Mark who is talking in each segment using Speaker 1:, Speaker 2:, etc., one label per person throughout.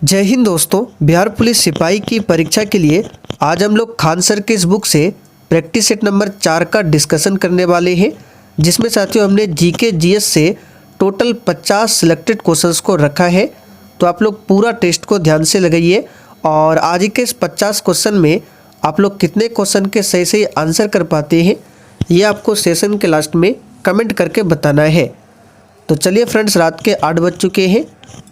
Speaker 1: जय हिंद दोस्तों। बिहार पुलिस सिपाही की परीक्षा के लिए आज हम लोग खान सर के इस बुक से प्रैक्टिस सेट नंबर 4 का डिस्कशन करने वाले हैं, जिसमें साथियों हमने जीके जीएस से टोटल 50 सिलेक्टेड क्वेश्चंस को रखा है। तो आप लोग पूरा टेस्ट को ध्यान से लगाइए और आज के इस 50 क्वेश्चन में आप लोग कितने क्वेश्चन के सही सही आंसर कर पाते हैं, ये आपको सेशन के लास्ट में कमेंट करके बताना है। तो चलिए फ्रेंड्स, रात के 8 बज चुके हैं,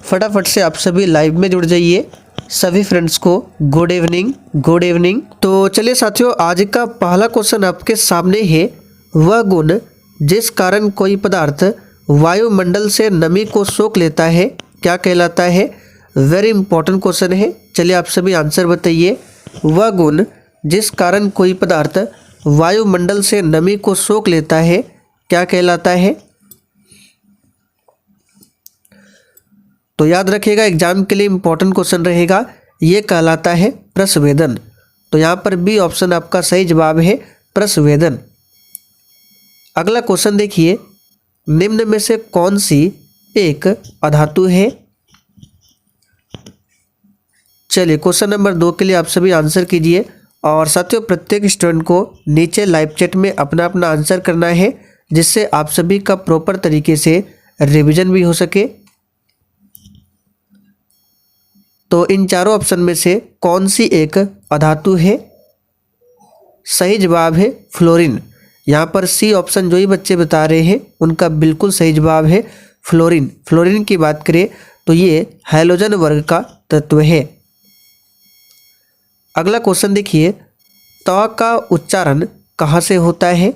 Speaker 1: फटाफट से आप सभी लाइव में जुड़ जाइए। सभी फ्रेंड्स को गुड इवनिंग, गुड इवनिंग। तो चलिए साथियों, आज का पहला क्वेश्चन आपके सामने है। वह गुण जिस कारण कोई पदार्थ वायुमंडल से नमी को सोख लेता है क्या कहलाता है? वेरी इंपॉर्टेंट क्वेश्चन है। चलिए आप सभी आंसर बताइए। वह गुण जिस कारण कोई पदार्थ वायुमंडल से नमी को सोख लेता है क्या कहलाता है? तो याद रखिएगा, एग्जाम के लिए इंपॉर्टेंट क्वेश्चन रहेगा। ये कहलाता है प्रस्वेदन। तो यहाँ पर बी ऑप्शन आपका सही जवाब है, प्रस्वेदन। अगला क्वेश्चन देखिए, निम्न में से कौन सी एक अधातु है? चलिए क्वेश्चन नंबर 2 के लिए आप सभी आंसर कीजिए और साथियों प्रत्येक स्टूडेंट को नीचे लाइव चैट में अपना अपना आंसर करना है, जिससे आप सभी का प्रॉपर तरीके से रिवीजन भी हो सके। तो इन चारों ऑप्शन में से कौन सी एक अधातु है? सही जवाब है फ्लोरीन। यहाँ पर सी ऑप्शन जो ही बच्चे बता रहे हैं उनका बिल्कुल सही जवाब है फ्लोरीन। फ्लोरीन की बात करें तो ये हैलोजन वर्ग का तत्व है। अगला क्वेश्चन देखिए, त का उच्चारण कहाँ से होता है?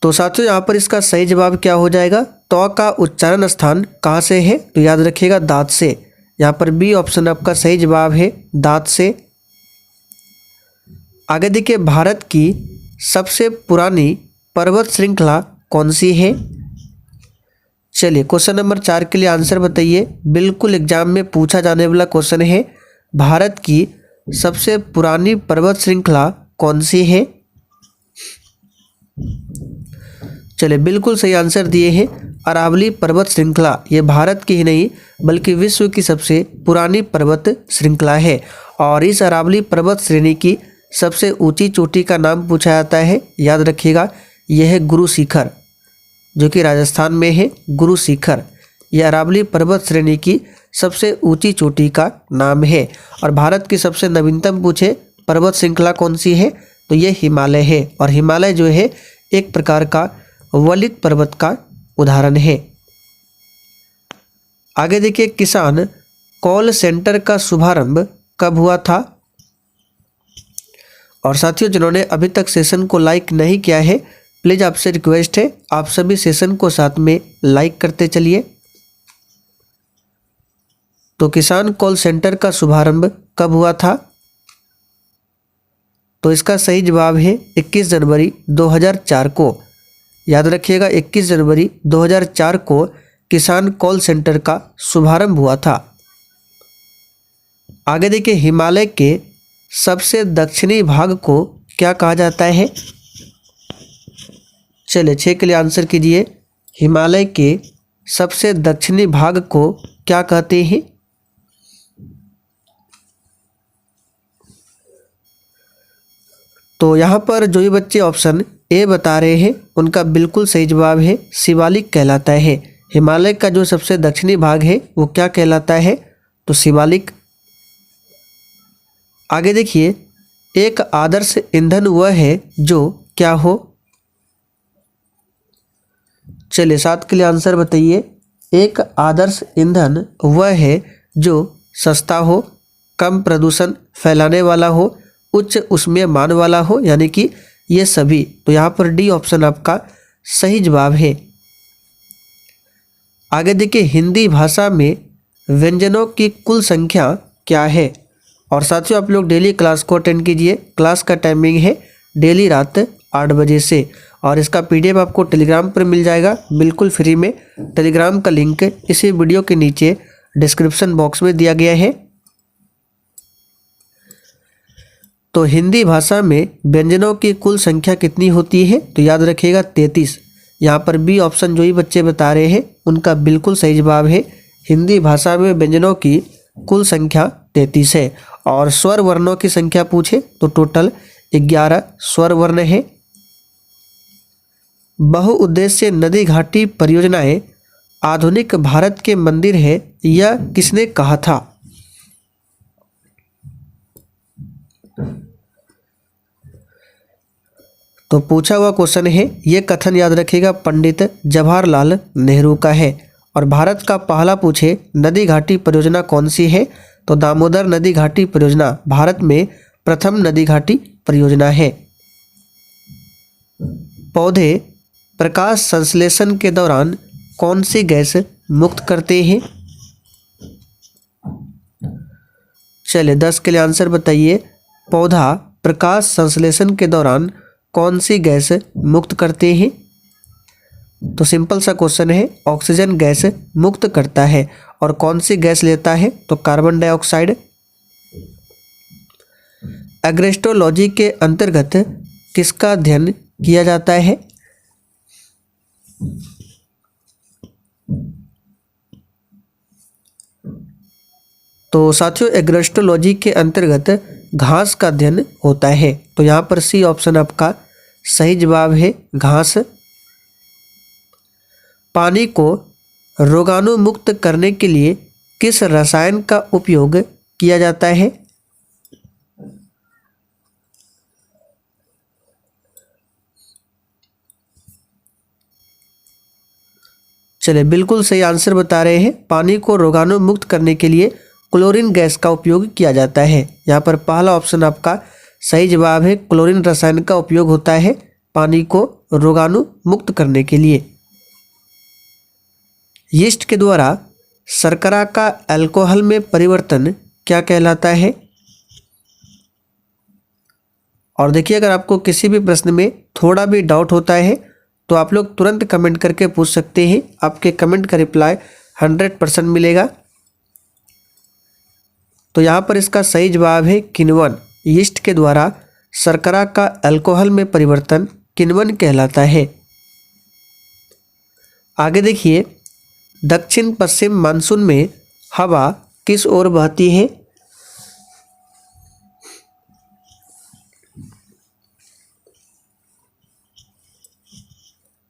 Speaker 1: तो साथियों यहाँ पर इसका सही जवाब क्या हो जाएगा? तो का उच्चारण स्थान कहाँ से है? तो याद रखिएगा दांत से। यहाँ पर बी ऑप्शन आपका सही जवाब है, दांत से। आगे देखिए, भारत की सबसे पुरानी पर्वत श्रृंखला कौन सी है? चलिए क्वेश्चन नंबर 4 के लिए आंसर बताइए। बिल्कुल एग्जाम में पूछा जाने वाला क्वेश्चन है। भारत की सबसे पुरानी पर्वत श्रृंखला कौन सी है? चलिए बिल्कुल सही आंसर दिए हैं, अरावली पर्वत श्रृंखला। ये भारत की ही नहीं बल्कि विश्व की सबसे पुरानी पर्वत श्रृंखला है। और इस अरावली पर्वत श्रेणी की सबसे ऊंची चोटी का नाम पूछा जाता है। याद रखिएगा, यह है गुरु शिखर, जो कि राजस्थान में है। गुरु शिखर यह अरावली पर्वत श्रेणी की सबसे ऊंची चोटी का नाम है। और भारत की सबसे नवीनतम पूछे पर्वत श्रृंखला कौन सी है, तो ये हिमालय है। और हिमालय जो है एक प्रकार का वलित पर्वत का उदाहरण है। आगे देखिए, किसान कॉल सेंटर का शुभारंभ कब हुआ था? और साथियों जिन्होंने अभी तक सेशन को लाइक नहीं किया है, प्लीज आपसे रिक्वेस्ट है आप सभी सेशन को साथ में लाइक करते चलिए। तो किसान कॉल सेंटर का शुभारंभ कब हुआ था? तो इसका सही जवाब है 21 जनवरी 2004 को। याद रखिएगा, 21 जनवरी 2004 को किसान कॉल सेंटर का शुभारंभ हुआ था। आगे देखिए, हिमालय के सबसे दक्षिणी भाग को क्या कहा जाता है? चलिए 6 के लिए आंसर कीजिए। हिमालय के सबसे दक्षिणी भाग को क्या कहते हैं? तो यहाँ पर जो भी बच्चे ऑप्शन ए बता रहे हैं उनका बिल्कुल सही जवाब है, शिवालिक कहलाता है। हिमालय का जो सबसे दक्षिणी भाग है वो क्या कहलाता है? तो शिवालिक। आगे देखिए, एक आदर्श ईंधन वह है जो क्या हो? चलिए 7 के लिए आंसर बताइए। एक आदर्श ईंधन वह है जो सस्ता हो, कम प्रदूषण फैलाने वाला हो, उच्च ऊष्मीय मान वाला हो, यानी कि ये सभी। तो यहाँ पर डी ऑप्शन आपका सही जवाब है। आगे देखिए, हिंदी भाषा में व्यंजनों की कुल संख्या क्या है? और साथियों आप लोग डेली क्लास को अटेंड कीजिए। क्लास का टाइमिंग है डेली रात 8 बजे से। और इसका पीडीएफ आपको टेलीग्राम पर मिल जाएगा बिल्कुल फ्री में। टेलीग्राम का लिंक इसी वीडियो के नीचे डिस्क्रिप्शन बॉक्स में दिया गया है। तो हिंदी भाषा में व्यंजनों की कुल संख्या कितनी होती है? तो याद रखिएगा 33। यहाँ पर बी ऑप्शन जो ही बच्चे बता रहे हैं उनका बिल्कुल सही जवाब है। हिंदी भाषा में व्यंजनों की कुल संख्या 33 है। और स्वर वर्णों की संख्या पूछे तो टोटल 11 स्वर वर्ण है। बहुउद्देश्य नदी घाटी परियोजनाएं आधुनिक भारत के मंदिर है, यह किसने कहा था? तो पूछा हुआ क्वेश्चन है, ये कथन याद रखिएगा पंडित जवाहरलाल नेहरू का है। और भारत का पहला पूछे नदी घाटी परियोजना कौन सी है? तो दामोदर नदी घाटी परियोजना भारत में प्रथम नदी घाटी परियोजना है। पौधे प्रकाश संश्लेषण के दौरान कौन सी गैस मुक्त करते हैं? चलिए 10 के लिए आंसर बताइए। पौधा प्रकाश संश्लेषण के दौरान कौन सी गैस मुक्त करते हैं? तो सिंपल सा क्वेश्चन है, ऑक्सीजन गैस मुक्त करता है। और कौन सी गैस लेता है? तो कार्बन डाइऑक्साइड। एग्रेस्टोलॉजी के अंतर्गत किसका अध्ययन किया जाता है? तो साथियों एग्रेस्टोलॉजी के अंतर्गत घास का अध्ययन होता है। तो यहाँ पर सी ऑप्शन आपका सही जवाब है, घास। पानी को रोगाणु मुक्त करने के लिए किस रसायन का उपयोग किया जाता है? चलिए बिल्कुल सही आंसर बता रहे हैं। पानी को रोगाणु मुक्त करने के लिए क्लोरीन गैस का उपयोग किया जाता है। यहाँ पर पहला ऑप्शन आपका सही जवाब है, क्लोरीन रसायन का उपयोग होता है पानी को रोगाणु मुक्त करने के लिए। यीस्ट के द्वारा शर्करा का अल्कोहल में परिवर्तन क्या कहलाता है? और देखिए अगर आपको किसी भी प्रश्न में थोड़ा भी डाउट होता है तो आप लोग तुरंत कमेंट करके पूछ सकते हैं। आपके कमेंट का रिप्लाई 100% मिलेगा। तो यहाँ पर इसका सही जवाब है किण्वन। यीस्ट के द्वारा शर्करा का अल्कोहल में परिवर्तन किण्वन कहलाता है। आगे देखिए, दक्षिण पश्चिम मानसून में हवा किस ओर बहती है?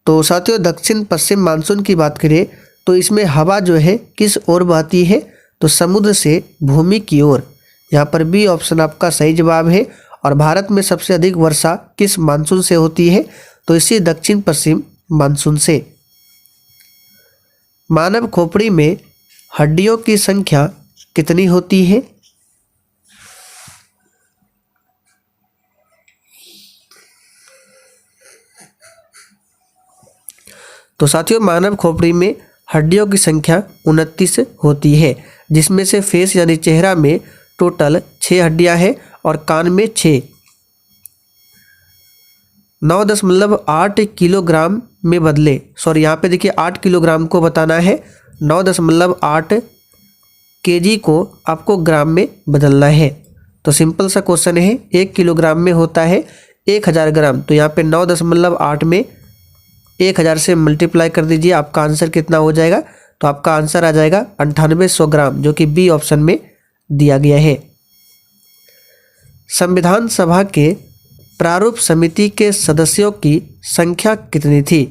Speaker 1: तो साथियों दक्षिण पश्चिम मानसून की बात करें तो इसमें हवा जो है किस ओर बहती है? तो समुद्र से भूमि की ओर। यहाँ पर बी ऑप्शन आपका सही जवाब है। और भारत में सबसे अधिक वर्षा किस मानसून से होती है? तो इसी दक्षिण पश्चिम मानसून से। मानव खोपड़ी में हड्डियों की संख्या कितनी होती है? तो साथियों मानव खोपड़ी में हड्डियों की संख्या 29 होती है, जिसमें से फेस यानी चेहरा में टोटल 6 हड्डियां हैं और कान में 6। 9.8 किलोग्राम में बदले, सॉरी यहाँ पे देखिए 8 किलोग्राम को बताना है, 9.8 केजी को आपको ग्राम में बदलना है। तो सिंपल सा क्वेश्चन है, 1 किलोग्राम में होता है 1000 ग्राम। तो यहाँ पे 9.8 में 1000 से मल्टीप्लाई कर दीजिए, आपका आंसर कितना हो जाएगा? तो आपका आंसर आ जाएगा 9800 ग्राम, जो कि बी ऑप्शन में दिया गया है। संविधान सभा के प्रारूप समिति के सदस्यों की संख्या कितनी थी?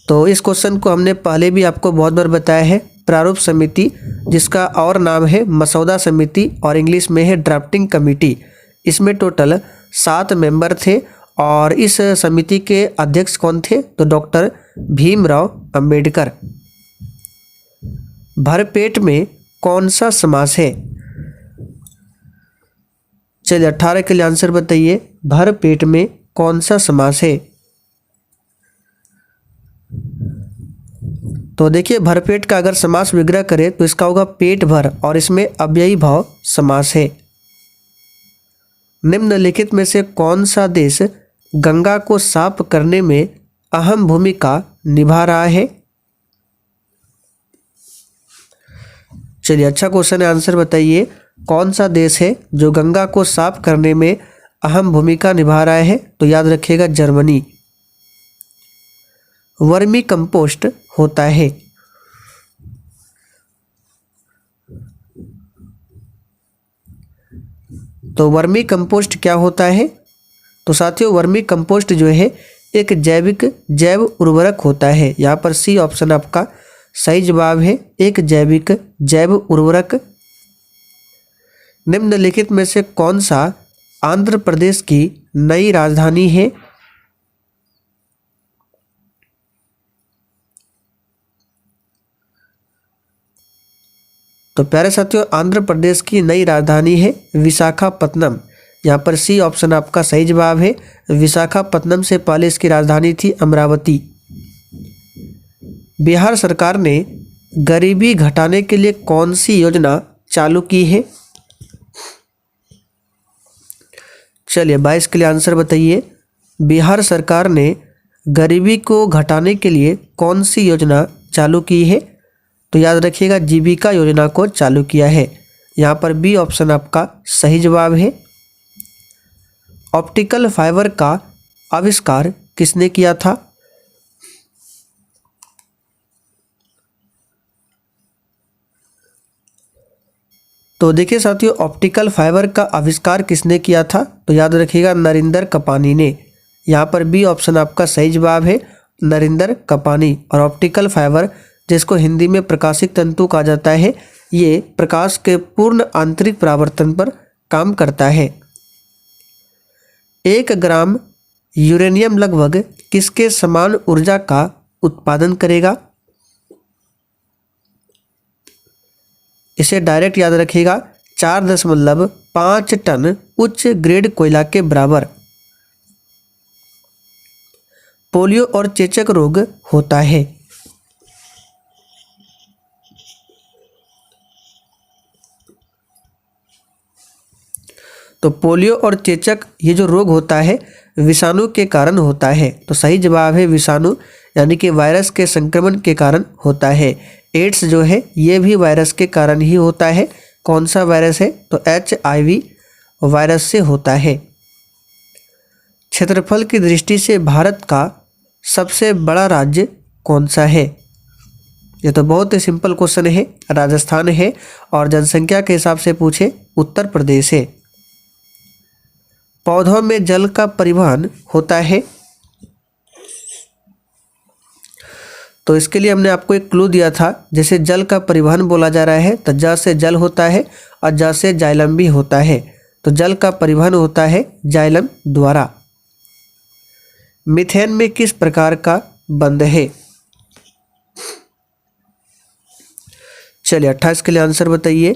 Speaker 1: तो इस क्वेश्चन को हमने पहले भी आपको बहुत बार बताया है। प्रारूप समिति, जिसका और नाम है मसौदा समिति और इंग्लिश में है ड्राफ्टिंग कमेटी, इसमें टोटल 7 मेंबर थे। और इस समिति के अध्यक्ष कौन थे? तो डॉक्टर भीमराव अंबेडकर। भरपेट में कौन सा समास है? चलिए 18 के लिए आंसर बताइए, भरपेट में कौन सा समास है? तो देखिए भरपेट का अगर समास विग्रह करें तो इसका होगा पेट भर, और इसमें अव्ययी भाव समास है। निम्नलिखित में से कौन सा देश गंगा को साफ करने में अहम भूमिका निभा रहा है? चलिए अच्छा क्वेश्चन है, आंसर बताइए। कौन सा देश है जो गंगा को साफ करने में अहम भूमिका निभा रहा है? तो याद रखिएगा जर्मनी। वर्मी कंपोस्ट होता है? तो वर्मी कंपोस्ट क्या होता है? तो साथियों वर्मी कंपोस्ट जो है एक जैव उर्वरक होता है। यहाँ पर सी ऑप्शन आपका सही जवाब है, एक जैव उर्वरक। निम्नलिखित में से कौन सा आंध्र प्रदेश की नई राजधानी है? तो प्यारे साथियों आंध्र प्रदेश की नई राजधानी है विशाखापत्तनम। यहाँ पर सी ऑप्शन आपका सही जवाब है, विशाखापत्तनम से पहले इसकी राजधानी थी अमरावती। बिहार सरकार ने गरीबी घटाने के लिए कौन सी योजना चालू की है? चलिए 22 के लिए आंसर बताइए। बिहार सरकार ने गरीबी को घटाने के लिए कौन सी योजना चालू की है? तो याद रखिएगा जीविका योजना को चालू किया है। यहाँ पर बी ऑप्शन आपका सही जवाब है। ऑप्टिकल फाइबर का आविष्कार किसने किया था? तो देखिए साथियों ऑप्टिकल फाइबर का आविष्कार किसने किया था? तो याद रखिएगा नरेंद्र कपानी ने। यहाँ पर बी ऑप्शन आपका सही जवाब है, नरेंद्र कपानी। और ऑप्टिकल फाइबर जिसको हिंदी में प्रकाशिक तंतु कहा जाता है, ये प्रकाश के पूर्ण आंतरिक परावर्तन पर काम करता है। 1 ग्राम यूरेनियम लगभग किसके समान ऊर्जा का उत्पादन करेगा? इसे डायरेक्ट याद रखिएगा 4.5 टन उच्च ग्रेड कोयला के बराबर। पोलियो और चेचक रोग होता है? तो पोलियो और चेचक ये जो रोग होता है विषाणु के कारण होता है। तो सही जवाब है विषाणु, यानी कि वायरस के संक्रमण के कारण होता है। एड्स जो है ये भी वायरस के कारण ही होता है। कौन सा वायरस है? तो HIV वायरस से होता है। क्षेत्रफल की दृष्टि से भारत का सबसे बड़ा राज्य कौन सा है? ये तो बहुत ही सिंपल क्वेश्चन है, राजस्थान है। और जनसंख्या के हिसाब से पूछे उत्तर प्रदेश है। पौधों में जल का परिवहन होता है? तो इसके लिए हमने आपको एक क्लू दिया था। जैसे जल का परिवहन बोला जा रहा है तो ज से जल होता है और ज से जाइलम भी होता है। तो जल का परिवहन होता है जाइलम द्वारा। मीथेन में किस प्रकार का बंध है? चलिए 28 के लिए आंसर बताइए।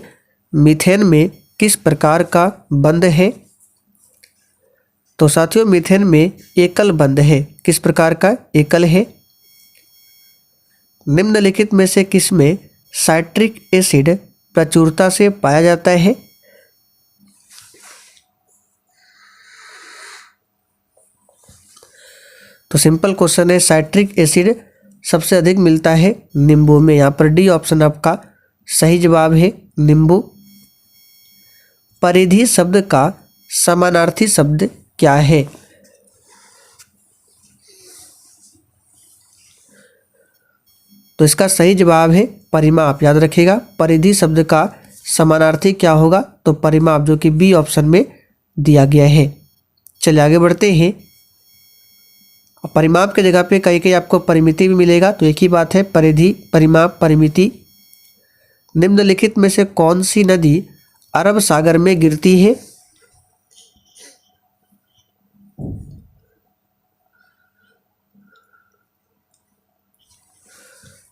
Speaker 1: मीथेन में किस प्रकार का बंध है? तो साथियों मीथेन में एकल बंध है। किस प्रकार का? एकल है। निम्नलिखित में से किसमें साइट्रिक एसिड प्रचुरता से पाया जाता है? तो सिंपल क्वेश्चन है, साइट्रिक एसिड सबसे अधिक मिलता है नींबू में। यहाँ पर डी ऑप्शन आपका सही जवाब है, नींबू। परिधि शब्द का समानार्थी शब्द क्या है? तो इसका सही जवाब है परिमाप। याद रखिएगा परिधि शब्द का समानार्थी क्या होगा? तो परिमाप, जो कि बी ऑप्शन में दिया गया है। चलिए आगे बढ़ते हैं। परिमाप के जगह पे कहीं कहीं आपको परिमिति भी मिलेगा, तो एक ही बात है परिधि, परिमाप, परिमिति। निम्नलिखित में से कौन सी नदी अरब सागर में गिरती है?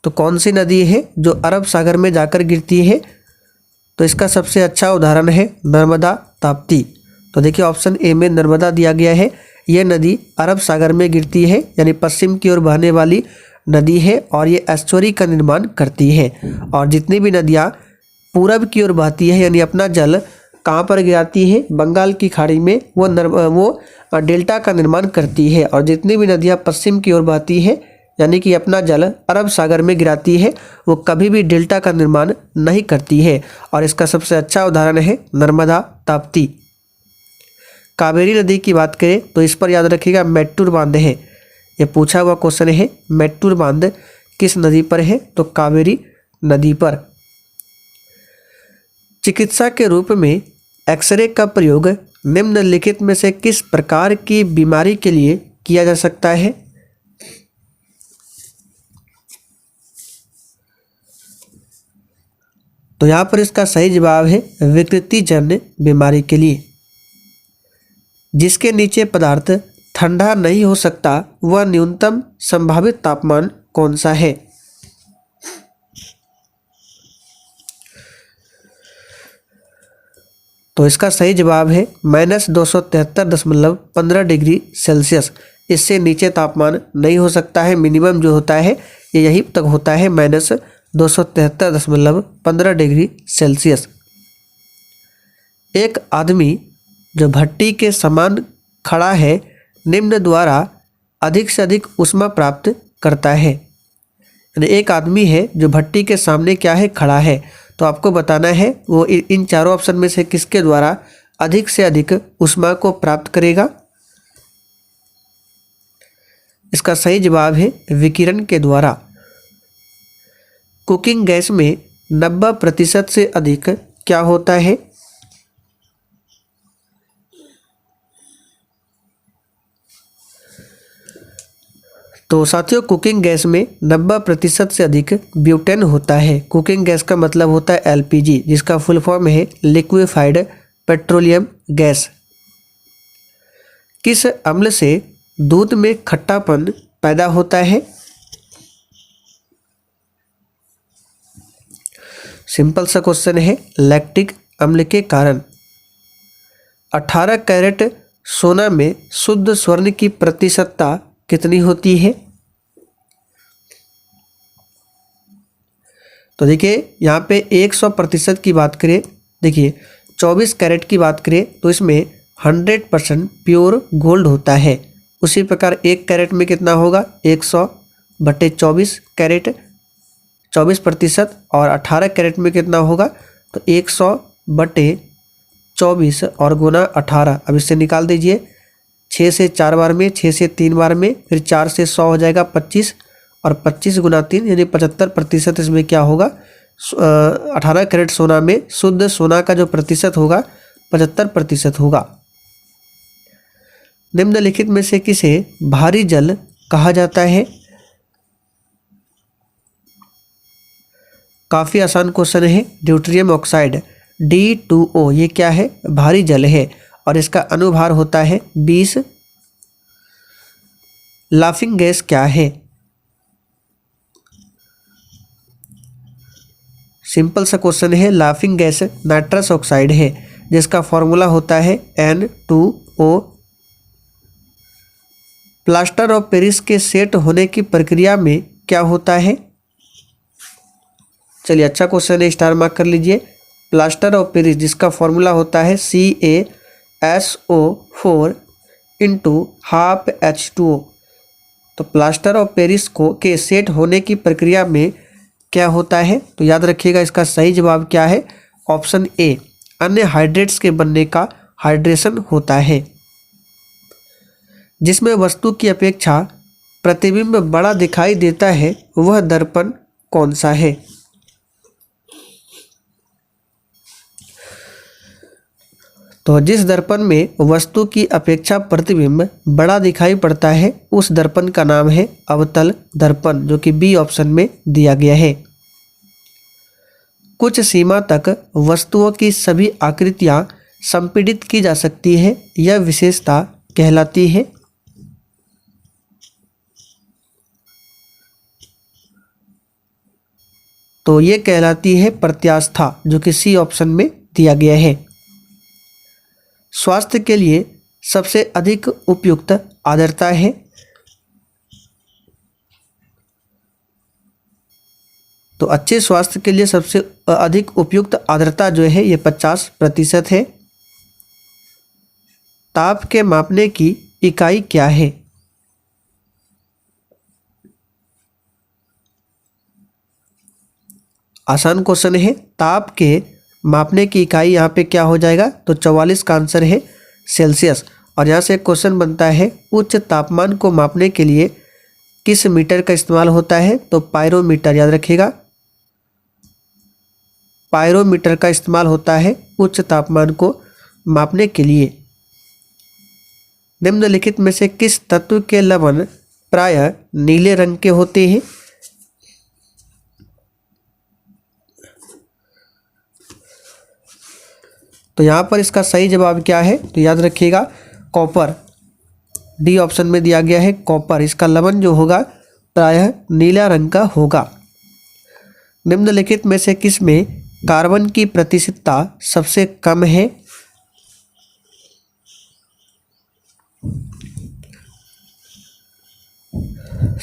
Speaker 1: तो कौन सी नदी है जो अरब सागर में जाकर गिरती है? तो इसका सबसे अच्छा उदाहरण है नर्मदा, ताप्ती। तो देखिए ऑप्शन ए में नर्मदा दिया गया है। यह नदी अरब सागर में गिरती है, यानी पश्चिम की ओर बहने वाली नदी है और ये एस्चुरी का निर्माण करती है। और जितनी भी नदियाँ पूरब की ओर बहती है, यानी अपना जल कहाँ पर गिराती है? बंगाल की खाड़ी में, वो डेल्टा का निर्माण करती है। और जितनी भी नदियाँ पश्चिम की ओर बहती है, यानी कि अपना जल अरब सागर में गिराती है, वो कभी भी डेल्टा का निर्माण नहीं करती है। और इसका सबसे अच्छा उदाहरण है नर्मदा, ताप्ती। कावेरी नदी की बात करें तो इस पर याद रखिएगा मेट्टूर बांध है। ये पूछा हुआ क्वेश्चन है, मेट्टूर बांध किस नदी पर है? तो कावेरी नदी पर। चिकित्सा के रूप में एक्सरे का प्रयोग निम्नलिखित में से किस प्रकार की बीमारी के लिए किया जा सकता है? तो यहाँ पर इसका सही जवाब है विकृतिजन्य बीमारी के लिए। जिसके नीचे पदार्थ ठंडा नहीं हो सकता वह न्यूनतम संभावित तापमान कौन सा है? तो इसका सही जवाब है -273.15 डिग्री सेल्सियस। इससे नीचे तापमान नहीं हो सकता है। मिनिमम जो होता है ये यहीं तक होता है -273.15 डिग्री सेल्सियस। एक आदमी जो भट्टी के समान खड़ा है निम्न द्वारा अधिक से अधिक ऊष्मा प्राप्त करता है। यानी एक आदमी है जो भट्टी के सामने क्या है, खड़ा है। तो आपको बताना है वो इन चारों ऑप्शन में से किसके द्वारा अधिक से अधिक ऊष्मा को प्राप्त करेगा। इसका सही जवाब है विकिरण के द्वारा। कुकिंग गैस में 90% से अधिक क्या होता है? तो साथियों कुकिंग गैस में 90% से अधिक ब्यूटेन होता है। कुकिंग गैस का मतलब होता है एलपीजी, जिसका फुल फॉर्म है लिक्विफाइड पेट्रोलियम गैस। किस अम्ल से दूध में खट्टापन पैदा होता है? सिंपल सा क्वेश्चन है, लैक्टिक अम्ल के कारण। 18 कैरेट सोना में शुद्ध स्वर्ण की प्रतिशतता कितनी होती है? तो देखिए यहाँ पे 100% की बात करें, देखिए 24 कैरेट की बात करें तो इसमें 100% प्योर गोल्ड होता है। उसी प्रकार 1 कैरेट में कितना होगा, 100/24 कैरेट 24%, और 18 कैरेट में कितना होगा तो 100/24 और गुना 18। अब इससे निकाल दीजिए, 6 से 4 बार में, 6 से 3 बार में, फिर 4 से 100 हो जाएगा 25, और 25 गुना 3 यानी 75% इसमें क्या होगा, 18 कैरेट सोना में शुद्ध सोना का जो प्रतिशत होगा 75% होगा। निम्नलिखित में से किसे भारी जल कहा जाता है? काफ़ी आसान क्वेश्चन है। ड्यूटेरियम ऑक्साइड D2O ये क्या है, भारी जल है, और इसका अनुभार होता है 20। लाफिंग गैस क्या है? सिंपल सा क्वेश्चन है, लाफिंग गैस नाइट्रस ऑक्साइड है, जिसका फॉर्मूला होता है N2O। प्लास्टर ऑफ पेरिस के सेट होने की प्रक्रिया में क्या होता है? चलिए अच्छा क्वेश्चन है, स्टार मार्क कर लीजिए। प्लास्टर ऑफ पेरिस जिसका फॉर्मूला होता है CaSO4 × ½ H2O। तो प्लास्टर ऑफ पेरिस के सेट होने की प्रक्रिया में क्या होता है? तो याद रखिएगा इसका सही जवाब क्या है, ऑप्शन ए, अन्य हाइड्रेट्स के बनने का हाइड्रेशन होता है। जिसमें वस्तु की अपेक्षा प्रतिबिंब बड़ा दिखाई देता है वह दर्पण कौन सा है? तो जिस दर्पण में वस्तु की अपेक्षा प्रतिबिंब बड़ा दिखाई पड़ता है उस दर्पण का नाम है अवतल दर्पण, जो कि बी ऑप्शन में दिया गया है। कुछ सीमा तक वस्तुओं की सभी आकृतियां संपीड़ित की जा सकती है, यह विशेषता कहलाती है। तो ये कहलाती है प्रत्यास्था, जो कि सी ऑप्शन में दिया गया है। स्वास्थ्य के लिए सबसे अधिक उपयुक्त आर्द्रता है? तो अच्छे स्वास्थ्य के लिए सबसे अधिक उपयुक्त आर्द्रता जो है ये 50% है। ताप के मापने की इकाई क्या है? आसान क्वेश्चन है। ताप के मापने की इकाई यहाँ पे क्या हो जाएगा, तो 44 का आंसर है सेल्सियस। और यहाँ से एक क्वेश्चन बनता है, उच्च तापमान को मापने के लिए किस मीटर का इस्तेमाल होता है? तो पायरोमीटर, याद रखिएगा, पायरोमीटर का इस्तेमाल होता है उच्च तापमान को मापने के लिए। निम्नलिखित में से किस तत्व के लवण प्रायः नीले रंग के होते हैं? तो यहाँ पर इसका सही जवाब क्या है? तो याद रखिएगा कॉपर, डी ऑप्शन में दिया गया है कॉपर। इसका लवण जो होगा प्रायः नीला रंग का होगा। निम्नलिखित में से किस में कार्बन की प्रतिशतता सबसे कम है?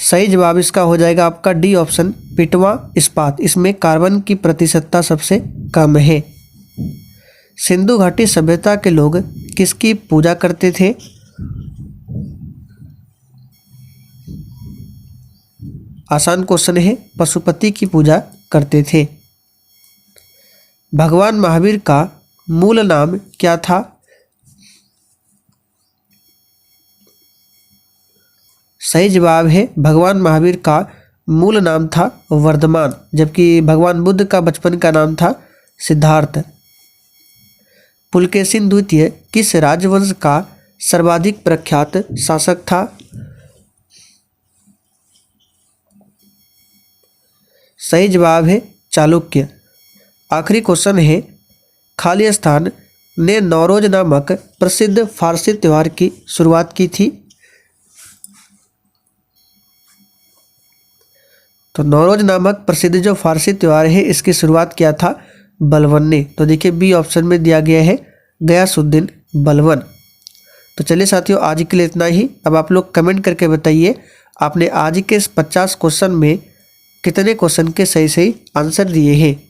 Speaker 1: सही जवाब इसका हो जाएगा आपका डी ऑप्शन, पिटवा इस्पात। इसमें कार्बन की प्रतिशतता सबसे कम है। सिंधु घाटी सभ्यता के लोग किसकी पूजा करते थे? आसान क्वेश्चन है, पशुपति की पूजा करते थे। भगवान महावीर का मूल नाम क्या था? सही जवाब है भगवान महावीर का मूल नाम था वर्धमान, जबकि भगवान बुद्ध का बचपन का नाम था सिद्धार्थ। पुलकेशिन द्वितीय किस राजवंश का सर्वाधिक प्रख्यात शासक था? सही जवाब है चालुक्य। आखिरी क्वेश्चन है, खालिस्तान ने नौरोज नामक प्रसिद्ध फारसी त्यौहार की शुरुआत की थी? तो नौरोज नामक प्रसिद्ध जो फारसी त्यौहार है इसकी शुरुआत किया था बलबन ने। तो देखिए बी ऑप्शन में दिया गया है गयासुद्दीन बलबन। तो चलिए साथियों, आज के लिए इतना ही। अब आप लोग कमेंट करके बताइए आपने आज के इस 50 क्वेश्चन में कितने क्वेश्चन के सही आंसर दिए हैं।